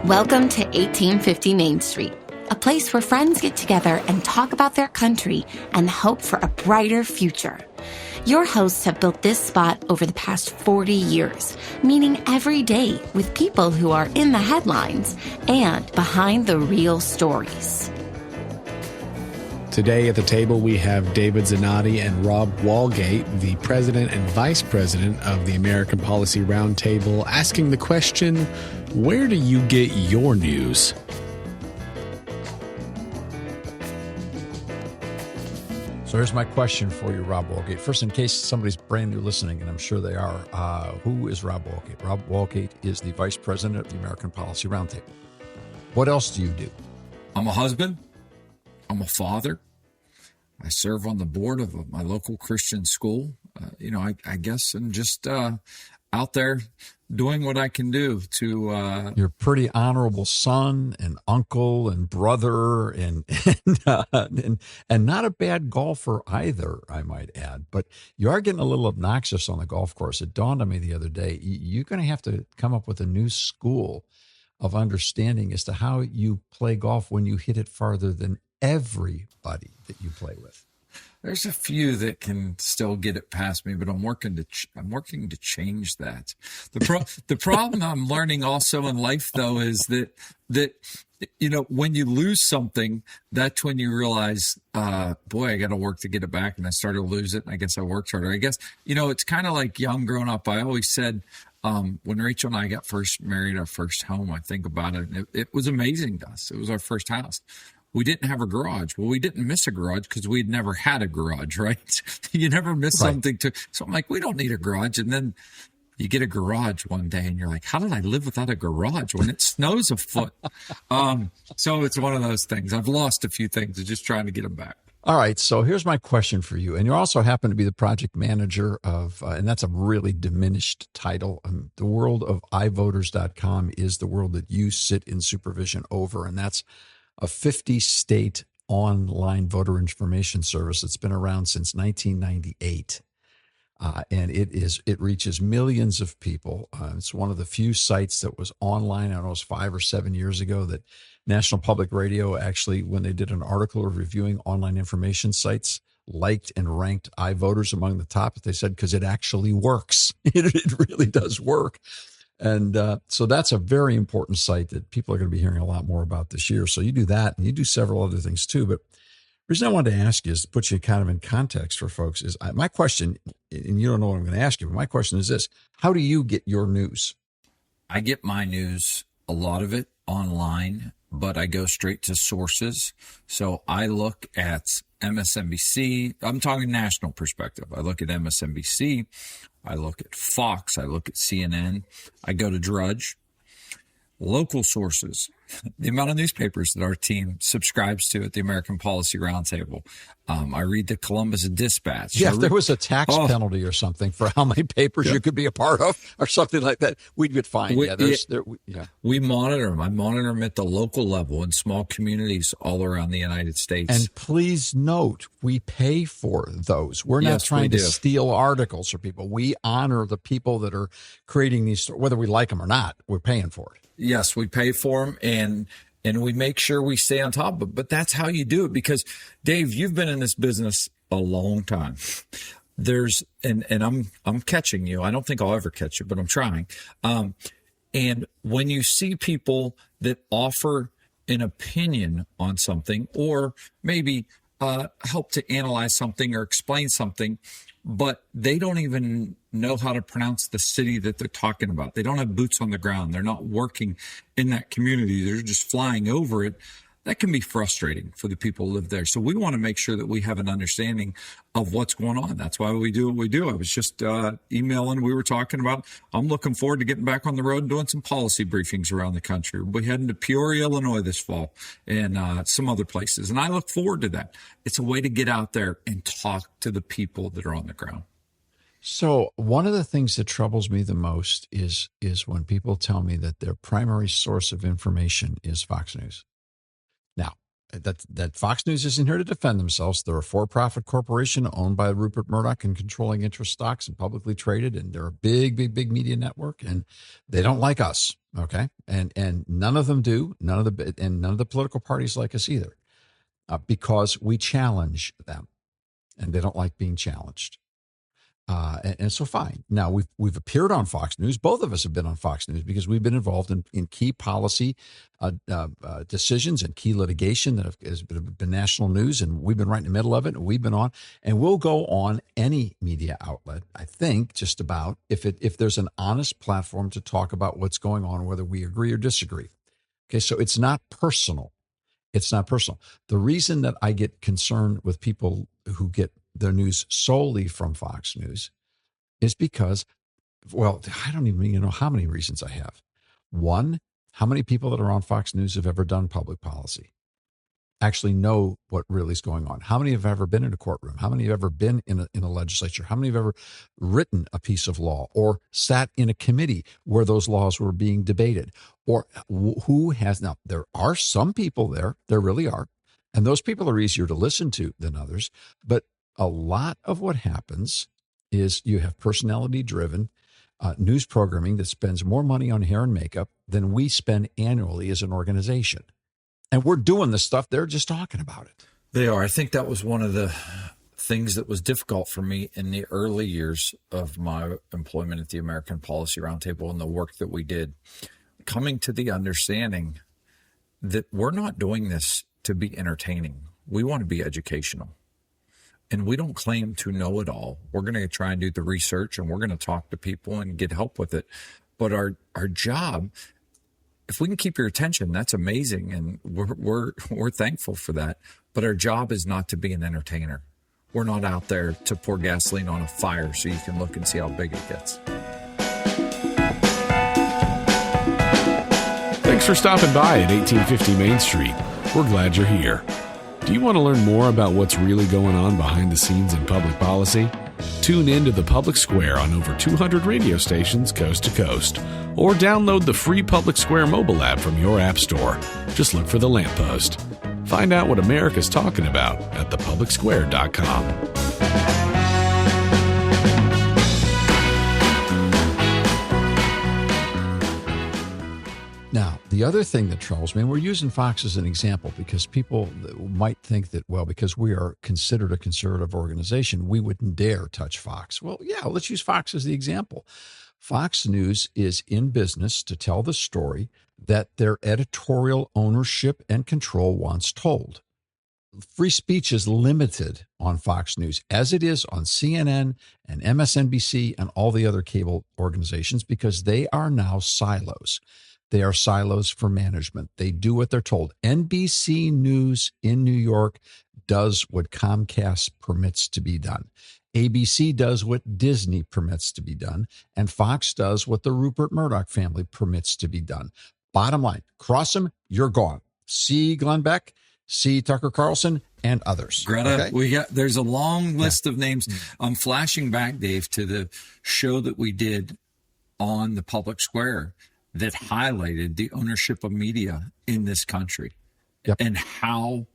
Welcome to 1850 Main Street, a place where friends get together and talk about their country and hope for a brighter future. Your hosts have built this spot over the past 40 years, meeting every day with people who are in the headlines and behind the real stories. Today at the table, we have David Zanotti and Rob Walgate, the president and vice president of the American Policy Roundtable, asking the question, where do you get your news? So here's my question for you, Rob Walgate. First, in case somebody's brand new listening, and I'm sure they are, who is Rob Walgate? Rob Walgate is the vice president of the American Policy Roundtable. What else do you do? I'm a husband. I'm a father. I serve on the board of my local Christian school. I guess I'm just out there doing what I can do to... You're a pretty honorable son and uncle and brother and not a bad golfer either, I might add. But you are getting a little obnoxious on the golf course. It dawned on me the other day. You're going to have to come up with a new school of understanding as to how you play golf when you hit it farther than everybody that you play with. There's a few that can still get it past me, but I'm working to change that. The problem I'm learning also in life, though, is that when you lose something, that's when you realize, boy, I got to work to get it back. And I started to lose it. And I guess I worked harder. I guess it's kind of like young growing up. I always said, when Rachel and I got first married, our first home, I think about it, and it was amazing to us. It was our first house. We didn't have a garage. Well, we didn't miss a garage because we'd never had a garage, right? You never miss something so I'm like, we don't need a garage. And then you get a garage one day and you're like, how did I live without a garage when it snows a foot? So it's one of those things. I've lost a few things. I'm just trying to get them back. All right. So here's my question for you. And you also happen to be the project manager of, and that's a really diminished title. The world of iVoters.com is the world that you sit in supervision over. And that's a 50-state online voter information service that's been around since 1998. And it reaches millions of people. It's one of the few sites that was online, I don't know, it was 5 or 7 years ago that National Public Radio actually, when they did an article reviewing online information sites, liked and ranked iVoters among the top. They said, because it actually works. It really does work. And so that's a very important site that people are going to be hearing a lot more about this year. So you do that, and you do several other things too. But the reason I wanted to ask you is to put you kind of in context for folks is my question, and you don't know what I'm going to ask you, but my question is this: how do you get your news? I get my news, a lot of it online, but I go straight to sources. So I look at MSNBC. I'm talking national perspective. I look at MSNBC. I look at Fox. I look at CNN. I go to Drudge. Local sources, the amount of newspapers that our team subscribes to at the American Policy Roundtable. I read the Columbus Dispatch. Yeah, if there was a tax penalty or something for how many papers you could be a part of or something like that, we'd get fined. We monitor them. I monitor them at the local level in small communities all around the United States. And please note, we pay for those. We're not trying to steal articles from people. We honor the people that are creating these stories, whether we like them or not. We're paying for it. Yes, we pay for them, and we make sure we stay on top of it. But that's how you do it, because, Dave, you've been in this business a long time. And I'm catching you. I don't think I'll ever catch you, but I'm trying. And when you see people that offer an opinion on something, or maybe help to analyze something or explain something, but they don't even know how to pronounce the city that they're talking about. They don't have boots on the ground. They're not working in that community. They're just flying over it. That can be frustrating for the people who live there. So we want to make sure that we have an understanding of what's going on. That's why we do what we do. I was just emailing. We were talking about, I'm looking forward to getting back on the road and doing some policy briefings around the country. We'll be heading to Peoria, Illinois this fall, and some other places. And I look forward to that. It's a way to get out there and talk to the people that are on the ground. So one of the things that troubles me the most is when people tell me that their primary source of information is Fox News. Now, that Fox News isn't here to defend themselves. They're a for-profit corporation owned by Rupert Murdoch and controlling interest stocks and publicly traded, and they're a big media network, and they don't like us. Okay, and none of them do. None of the political parties like us either, because we challenge them, and they don't like being challenged. And so fine. Now we've appeared on Fox News. Both of us have been on Fox News because we've been involved in key policy decisions and key litigation that has been national news, and we've been right in the middle of it. And we've been on, and we'll go on any media outlet, I think, just about if there's an honest platform to talk about what's going on, whether we agree or disagree. Okay, so it's not personal. It's not personal. The reason that I get concerned with people who get their news solely from Fox News is because, well, I don't even know how many reasons I have. One, how many people that are on Fox News have ever done public policy, actually know what really is going on? How many have ever been in a courtroom? How many have ever been in a legislature? How many have ever written a piece of law or sat in a committee where those laws were being debated? Or who has? Now, there are some people there really are, and those people are easier to listen to than others, but a lot of what happens is you have personality-driven news programming that spends more money on hair and makeup than we spend annually as an organization. And we're doing the stuff, they're just talking about it. They are. I think that was one of the things that was difficult for me in the early years of my employment at the American Policy Roundtable and the work that we did, coming to the understanding that we're not doing this to be entertaining. We want to be educational. And we don't claim to know it all. We're going to try and do the research, and we're going to talk to people and get help with it. But our job, if we can keep your attention, that's amazing, and we're thankful for that. But our job is not to be an entertainer. We're not out there to pour gasoline on a fire so you can look and see how big it gets. Thanks for stopping by at 1850 Main Street. We're glad you're here. Do you want to learn more about what's really going on behind the scenes in public policy? Tune in to the Public Square on over 200 radio stations coast to coast, or download the free Public Square mobile app from your app store. Just look for The Lamppost. Find out what America's talking about at thepublicsquare.com. Now, the other thing that troubles me, and we're using Fox as an example because people might think that, well, because we are considered a conservative organization, we wouldn't dare touch Fox. Well, yeah, let's use Fox as the example. Fox News is in business to tell the story that their editorial ownership and control wants told. Free speech is limited on Fox News, as it is on CNN and MSNBC and all the other cable organizations, because they are now silos. They are silos for management. They do what they're told. NBC News in New York does what Comcast permits to be done. ABC does what Disney permits to be done. And Fox does what the Rupert Murdoch family permits to be done. Bottom line, cross them, you're gone. See Glenn Beck, see Tucker Carlson, and others. Greta, okay? There's a long list of names. I'm flashing back, Dave, to the show that we did on the Public Square that highlighted the ownership of media in this country. Yep. And how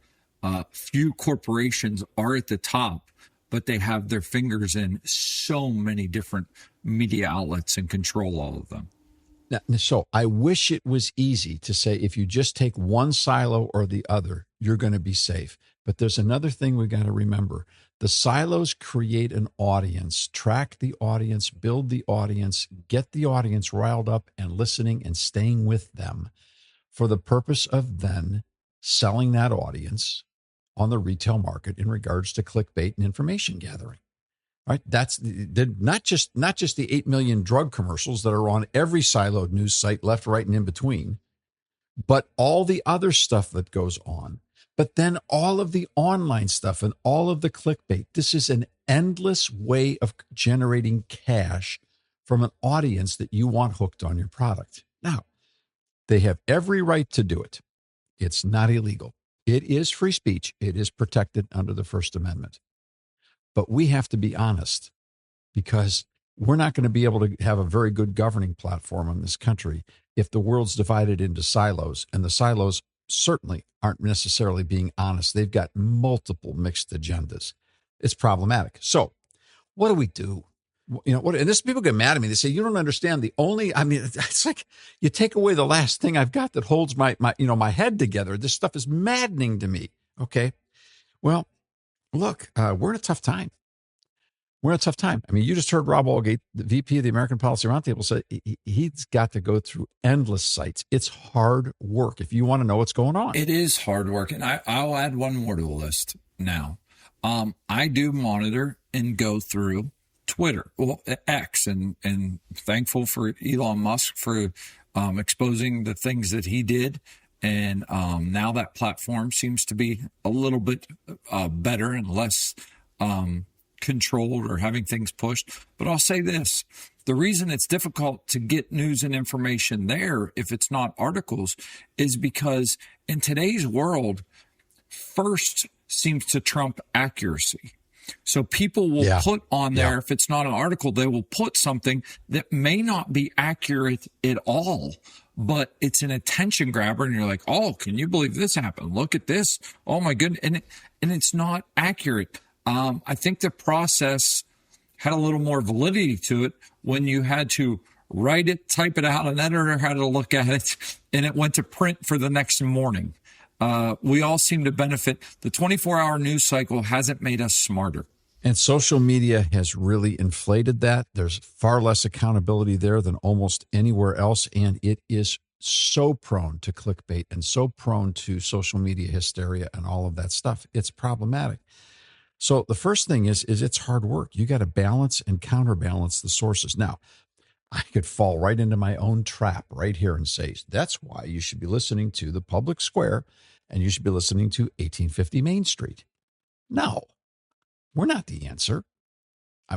few corporations are at the top, but they have their fingers in so many different media outlets and control all of them. Now, so I wish it was easy to say if you just take one silo or the other, you're going to be safe. But there's another thing we got to remember. The silos create an audience, track the audience, build the audience, get the audience riled up and listening and staying with them for the purpose of then selling that audience on the retail market in regards to clickbait and information gathering. Right? That's not just the 8 million drug commercials that are on every siloed news site, left, right, and in between, but all the other stuff that goes on. But then all of the online stuff and all of the clickbait. This is an endless way of generating cash from an audience that you want hooked on your product. Now, they have every right to do it. It's not illegal. It is free speech. It is protected under the First Amendment. But we have to be honest, because we're not going to be able to have a very good governing platform in this country if the world's divided into silos, and the silos certainly aren't necessarily being honest. They've got multiple mixed agendas. It's problematic. So what do we do? And this people get mad at me. They say, you don't understand it's like you take away the last thing I've got that holds my head together. This stuff is maddening to me. Okay. Well, look, we're in a tough time. We're in a tough time. I mean, you just heard Rob Walgate, the VP of the American Policy Roundtable, say he's got to go through endless sites. It's hard work if you want to know what's going on. It is hard work. And I'll add one more to the list now. I do monitor and go through Twitter, X, and thankful for Elon Musk for exposing the things that he did. And now that platform seems to be a little bit better and less controlled or having things pushed. But I'll say this, the reason it's difficult to get news and information there, if it's not articles, is because in today's world, first seems to trump accuracy. So people will put on there, if it's not an article, they will put something that may not be accurate at all, but it's an attention grabber. And you're like, oh, can you believe this happened? Look at this. Oh my goodness. And it's not accurate. I think the process had a little more validity to it when you had to write it, type it out, an editor had to look at it, and it went to print for the next morning. We all seem to benefit. The 24-hour news cycle hasn't made us smarter. And social media has really inflated that. There's far less accountability there than almost anywhere else, and it is so prone to clickbait and so prone to social media hysteria and all of that stuff. It's problematic. So the first thing is it's hard work. You got to balance and counterbalance the sources. Now, I could fall right into my own trap right here and say, that's why you should be listening to the Public Square and you should be listening to 1850 Main Street. No, we're not the answer.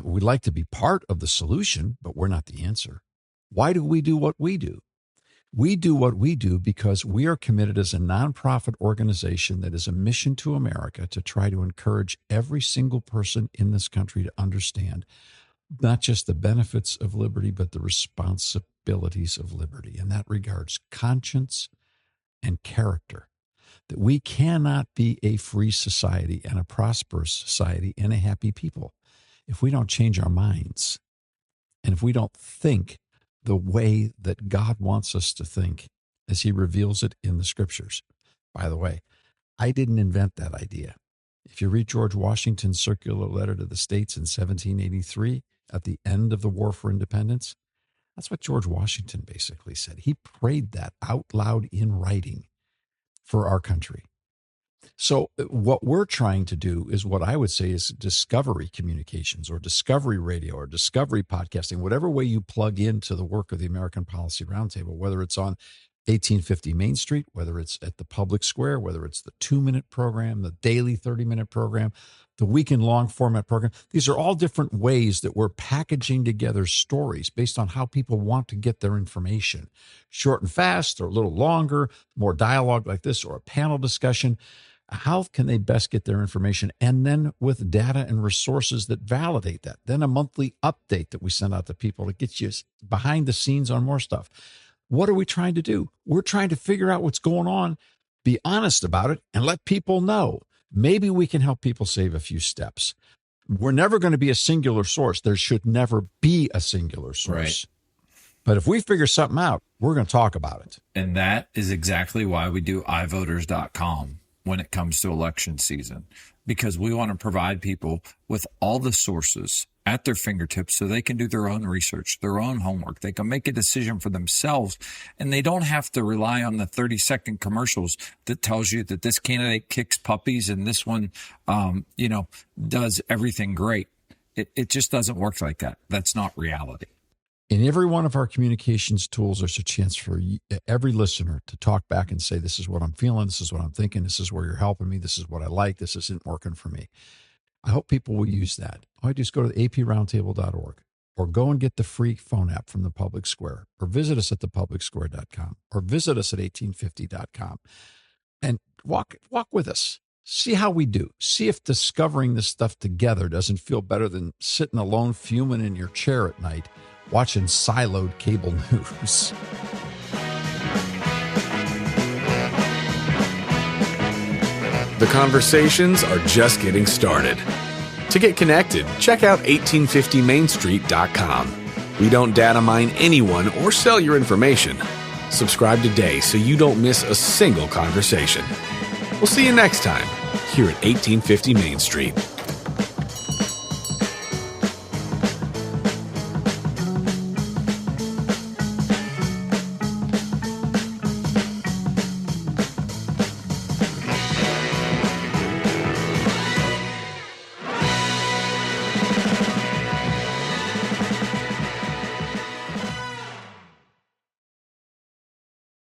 We'd like to be part of the solution, but we're not the answer. Why do we do what we do? We do what we do because we are committed as a nonprofit organization that is a mission to America to try to encourage every single person in this country to understand not just the benefits of liberty, but the responsibilities of liberty. And that regards conscience and character. That we cannot be a free society and a prosperous society and a happy people if we don't change our minds and if we don't think the way that God wants us to think as he reveals it in the scriptures. By the way, I didn't invent that idea. If you read George Washington's circular letter to the states in 1783, at the end of the War for Independence, that's what George Washington basically said. He prayed that out loud in writing for our country. So what we're trying to do is what I would say is discovery communications or discovery radio or discovery podcasting, whatever way you plug into the work of the American Policy Roundtable, whether it's on 1850 Main Street, whether it's at the Public Square, whether it's the 2-minute program, the daily 30-minute program, the weekend long format program. These are all different ways that we're packaging together stories based on how people want to get their information. Short and fast or a little longer, more dialogue like this or a panel discussion. How can they best get their information? And then with data and resources that validate that. Then a monthly update that we send out to people to get you behind the scenes on more stuff. What are we trying to do? We're trying to figure out what's going on, be honest about it, and let people know. Maybe we can help people save a few steps. We're never going to be a singular source. There should never be a singular source. Right. But if we figure something out, we're going to talk about it. And that is exactly why we do ivoters.com when it comes to election season, because we want to provide people with all the sources at their fingertips so they can do their own research, their own homework. They can make a decision for themselves, and they don't have to rely on the 30-second commercials that tells you that this candidate kicks puppies and this one, does everything great. It just doesn't work like that. That's not reality. In every one of our communications tools, there's a chance for every listener to talk back and say, this is what I'm feeling, this is what I'm thinking, this is where you're helping me, this is what I like, this isn't working for me. I hope people will use that. All I do is go to the aproundtable.org or go and get the free phone app from the Public Square or visit us at thepublicsquare.com or visit us at 1850.com and walk with us. See how we do. See if discovering this stuff together doesn't feel better than sitting alone fuming in your chair at night watching siloed cable news. The conversations are just getting started. To get connected, check out 1850mainstreet.com. We don't data mine anyone or sell your information. Subscribe today so you don't miss a single conversation. We'll see you next time here at 1850 Main Street.